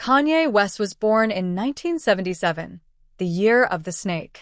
Kanye West was born in 1977, the year of the snake.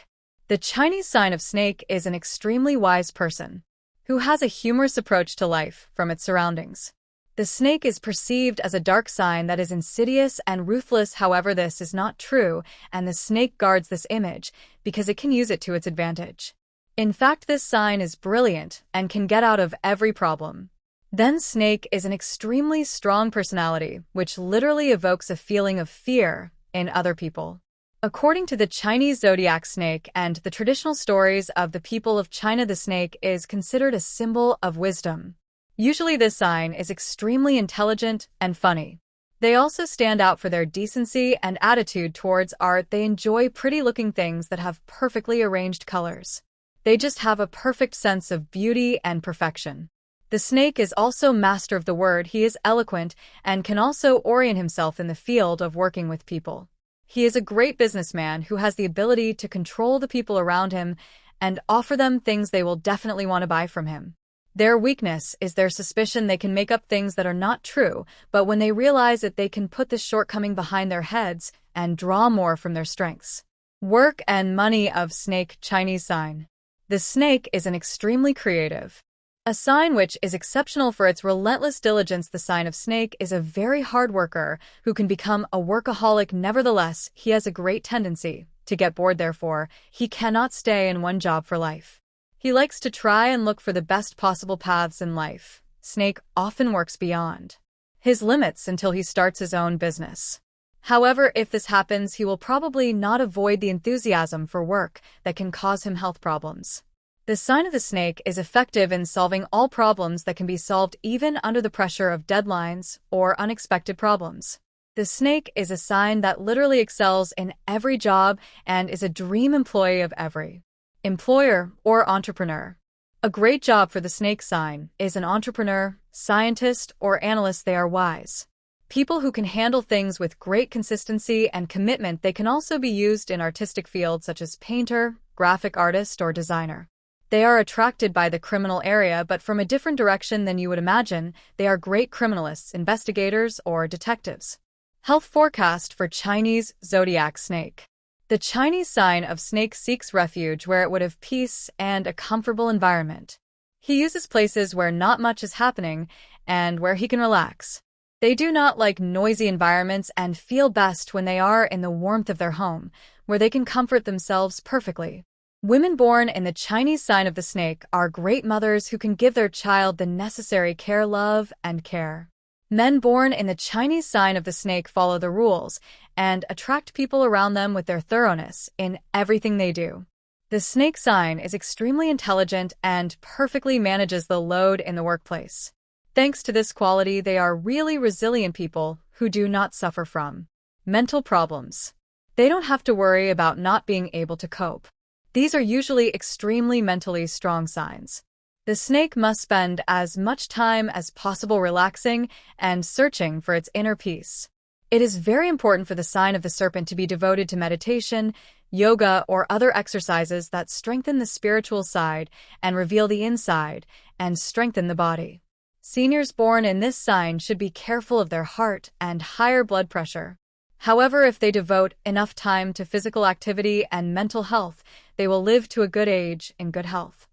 The Chinese sign of snake is an extremely wise person who has a humorous approach to life from its surroundings. The snake is perceived as a dark sign that is insidious and ruthless. However, this is not true, and the snake guards this image because it can use it to its advantage. In fact, this sign is brilliant and can get out of every problem. Then snake is an extremely strong personality, which literally evokes a feeling of fear in other people. According to the Chinese zodiac snake and the traditional stories of the people of China, the snake is considered a symbol of wisdom. Usually this sign is extremely intelligent and funny. They also stand out for their decency and attitude towards art. They enjoy pretty-looking things that have perfectly arranged colors. They just have a perfect sense of beauty and perfection. The snake is also master of the word. He is eloquent and can also orient himself in the field of working with people. He is a great businessman who has the ability to control the people around him and offer them things they will definitely want to buy from him. Their weakness is their suspicion. They can make up things that are not true, but when they realize it, they can put this shortcoming behind their heads and draw more from their strengths. Work and money of snake Chinese sign. The snake is an extremely creative, a sign which is exceptional for its relentless diligence. The sign of snake is a very hard worker who can become a workaholic. Nevertheless, he has a great tendency to get bored. Therefore, he cannot stay in one job for life. He likes to try and look for the best possible paths in life. Snake often works beyond his limits until he starts his own business. However, if this happens, he will probably not avoid the enthusiasm for work that can cause him health problems. The sign of the snake is effective in solving all problems that can be solved even under the pressure of deadlines or unexpected problems. The snake is a sign that literally excels in every job and is a dream employee of every employer or entrepreneur. A great job for the snake sign is an entrepreneur, scientist, or analyst. They are wise people who can handle things with great consistency and commitment. They can also be used in artistic fields such as painter, graphic artist, or designer. They are attracted by the criminal area, but from a different direction than you would imagine. They are great criminalists, investigators, or detectives. Health forecast for Chinese zodiac snake. The Chinese sign of snake seeks refuge where it would have peace and a comfortable environment. He uses places where not much is happening and where he can relax. They do not like noisy environments and feel best when they are in the warmth of their home, where they can comfort themselves perfectly. Women born in the Chinese sign of the snake are great mothers who can give their child the necessary care, love, and care. Men born in the Chinese sign of the snake follow the rules and attract people around them with their thoroughness in everything they do. The snake sign is extremely intelligent and perfectly manages the load in the workplace. Thanks to this quality, they are really resilient people who do not suffer from mental problems. They don't have to worry about not being able to cope. These are usually extremely mentally strong signs. The snake must spend as much time as possible relaxing and searching for its inner peace. It is very important for the sign of the serpent to be devoted to meditation, yoga, or other exercises that strengthen the spiritual side and reveal the inside and strengthen the body. Seniors born in this sign should be careful of their heart and higher blood pressure. However, if they devote enough time to physical activity and mental health, they will live to a good age in good health.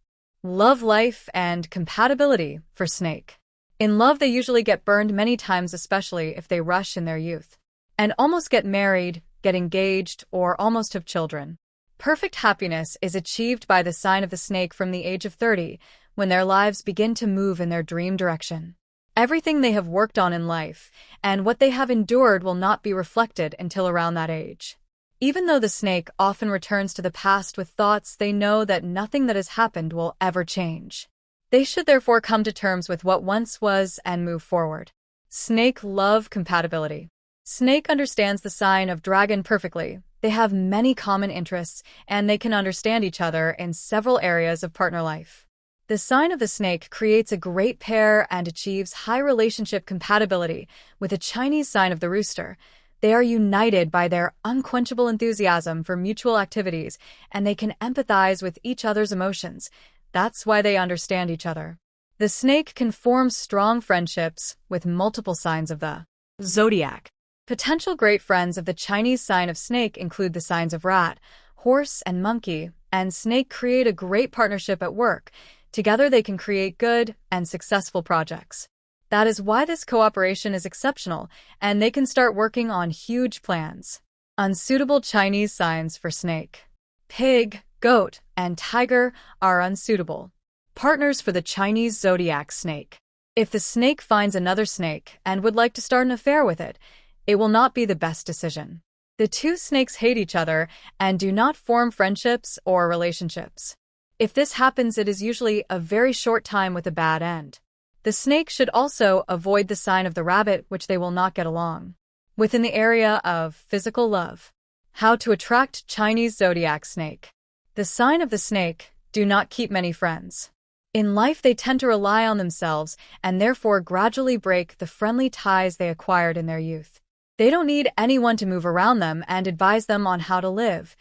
Love life and compatibility for snake. In love, they usually get burned many times, especially if they rush in their youth and almost get married, get engaged, or almost have children. Perfect happiness is achieved by the sign of the snake from the age of 30, when their lives begin to move in their dream direction. Everything they have worked on in life and what they have endured will not be reflected until around that age. Even though the snake often returns to the past with thoughts, they know that nothing that has happened will ever change. They should therefore come to terms with what once was and move forward. Snake love compatibility. Snake understands the sign of dragon perfectly. They have many common interests and they can understand each other in several areas of partner life. The sign of the snake creates a great pair and achieves high relationship compatibility with the Chinese sign of the rooster. They are united by their unquenchable enthusiasm for mutual activities, and they can empathize with each other's emotions. That's why they understand each other. The snake can form strong friendships with multiple signs of the zodiac. Potential great friends of the Chinese sign of snake include the signs of rat, horse, and monkey, and snake create a great partnership at work. Together they can create good and successful projects. That is why this cooperation is exceptional, and they can start working on huge plans. Unsuitable Chinese signs for snake. Pig, goat, and tiger are unsuitable. Partners for the Chinese zodiac snake. If the snake finds another snake and would like to start an affair with it, it will not be the best decision. The two snakes hate each other and do not form friendships or relationships. If this happens, it is usually a very short time with a bad end. The snake should also avoid the sign of the rabbit, which they will not get along. Within the area of physical love. How to attract Chinese zodiac snake. The sign of the snake do not keep many friends. In life, they tend to rely on themselves and therefore gradually break the friendly ties they acquired in their youth. They don't need anyone to move around them and advise them on how to live.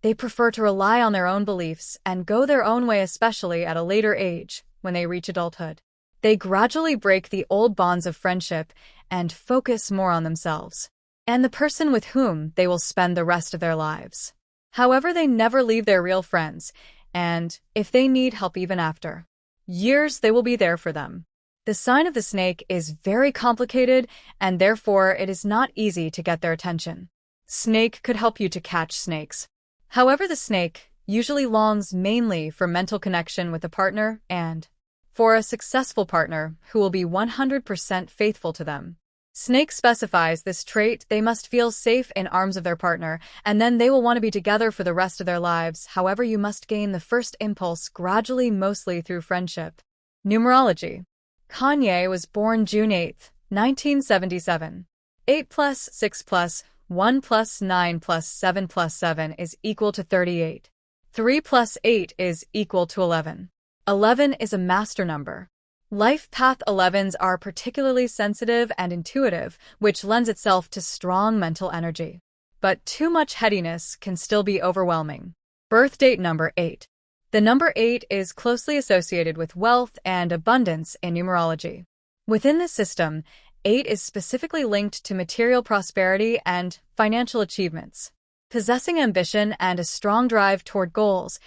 They prefer to rely on their own beliefs and go their own way, especially at a later age, when they reach adulthood. They gradually break the old bonds of friendship and focus more on themselves and the person with whom they will spend the rest of their lives. However, they never leave their real friends, and if they need help even after years, they will be there for them. The sign of the snake is very complicated, and therefore it is not easy to get their attention. Snake could help you to catch snakes. However, the snake usually longs mainly for mental connection with a partner and for a successful partner who will be 100% faithful to them. Snake specifies this trait: they must feel safe in arms of their partner, and then they will want to be together for the rest of their lives. However, you must gain the first impulse gradually, mostly through friendship. Numerology. Kanye was born June 8, 1977. 8 plus 6 plus 1 plus 9 plus 7 plus 7 is equal to 38. 3 plus 8 is equal to 11. 11 is a master number. Life path 11s are particularly sensitive and intuitive, which lends itself to strong mental energy. But too much headiness can still be overwhelming. Birth date number 8. The number 8 is closely associated with wealth and abundance in numerology. Within this system, 8 is specifically linked to material prosperity and financial achievements. Possessing ambition and a strong drive toward goals,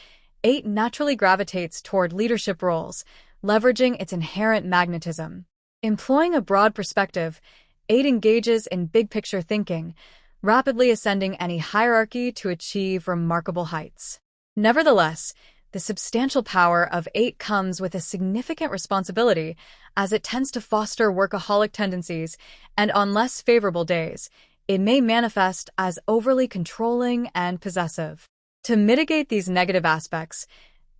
8 naturally gravitates toward leadership roles, leveraging its inherent magnetism. Employing a broad perspective, 8 engages in big-picture thinking, rapidly ascending any hierarchy to achieve remarkable heights. Nevertheless, the substantial power of 8 comes with a significant responsibility, as it tends to foster workaholic tendencies, and on less favorable days, it may manifest as overly controlling and possessive. To mitigate these negative aspects,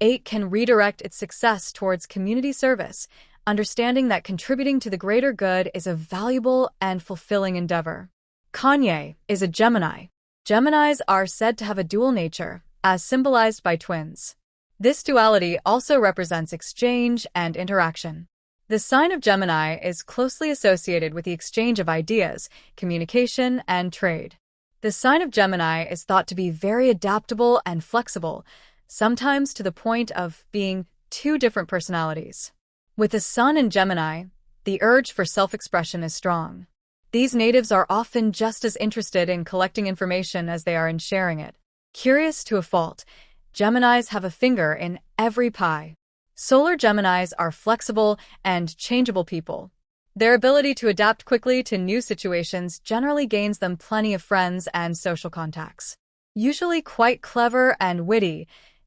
8 can redirect its success towards community service, understanding that contributing to the greater good is a valuable and fulfilling endeavor. Kanye is a Gemini. Geminis are said to have a dual nature, as symbolized by twins. This duality also represents exchange and interaction. The sign of Gemini is closely associated with the exchange of ideas, communication, and trade. The sign of Gemini is thought to be very adaptable and flexible, sometimes to the point of being two different personalities. With the sun in Gemini, the urge for self-expression is strong. These natives are often just as interested in collecting information as they are in sharing it. Curious to a fault, Geminis have a finger in every pie. Solar Geminis are flexible and changeable people. Their ability to adapt quickly to new situations generally gains them plenty of friends and social contacts. Usually quite clever and witty,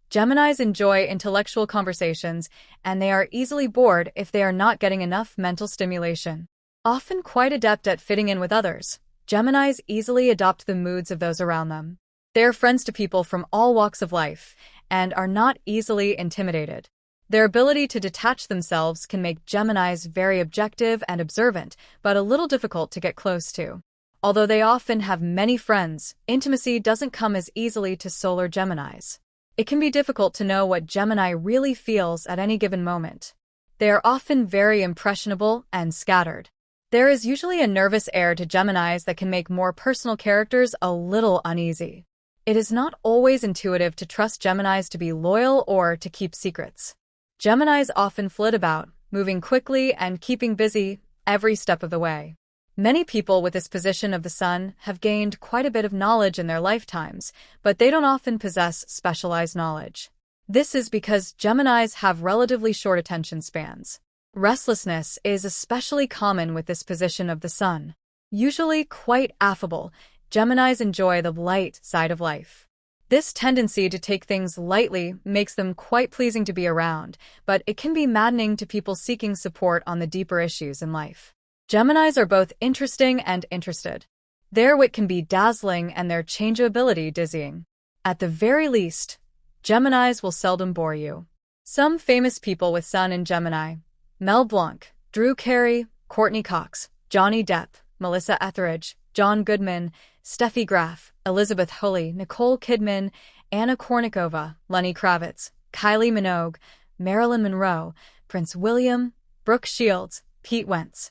Geminis enjoy intellectual conversations, and they are easily bored if they are not getting enough mental stimulation. Often quite adept at fitting in with others, Geminis easily adopt the moods of those around them. They are friends to people from all walks of life and are not easily intimidated. Their ability to detach themselves can make Geminis very objective and observant, but a little difficult to get close to. Although they often have many friends, intimacy doesn't come as easily to solar Geminis. It can be difficult to know what Gemini really feels at any given moment. They are often very impressionable and scattered. There is usually a nervous air to Geminis that can make more personal characters a little uneasy. It is not always intuitive to trust Geminis to be loyal or to keep secrets. Geminis often flit about, moving quickly and keeping busy every step of the way. Many people with this position of the sun have gained quite a bit of knowledge in their lifetimes, but they don't often possess specialized knowledge. This is because Geminis have relatively short attention spans. Restlessness is especially common with this position of the sun. Usually quite affable, Geminis enjoy the light side of life. This tendency to take things lightly makes them quite pleasing to be around, but it can be maddening to people seeking support on the deeper issues in life. Geminis are both interesting and interested. Their wit can be dazzling and their changeability dizzying. At the very least, Geminis will seldom bore you. Some famous people with Sun in Gemini: Mel Blanc, Drew Carey, Courtney Cox, Johnny Depp, Melissa Etheridge, John Goodman, Steffi Graf, Elizabeth Holley, Nicole Kidman, Anna Kournikova, Lenny Kravitz, Kylie Minogue, Marilyn Monroe, Prince William, Brooke Shields, Pete Wentz.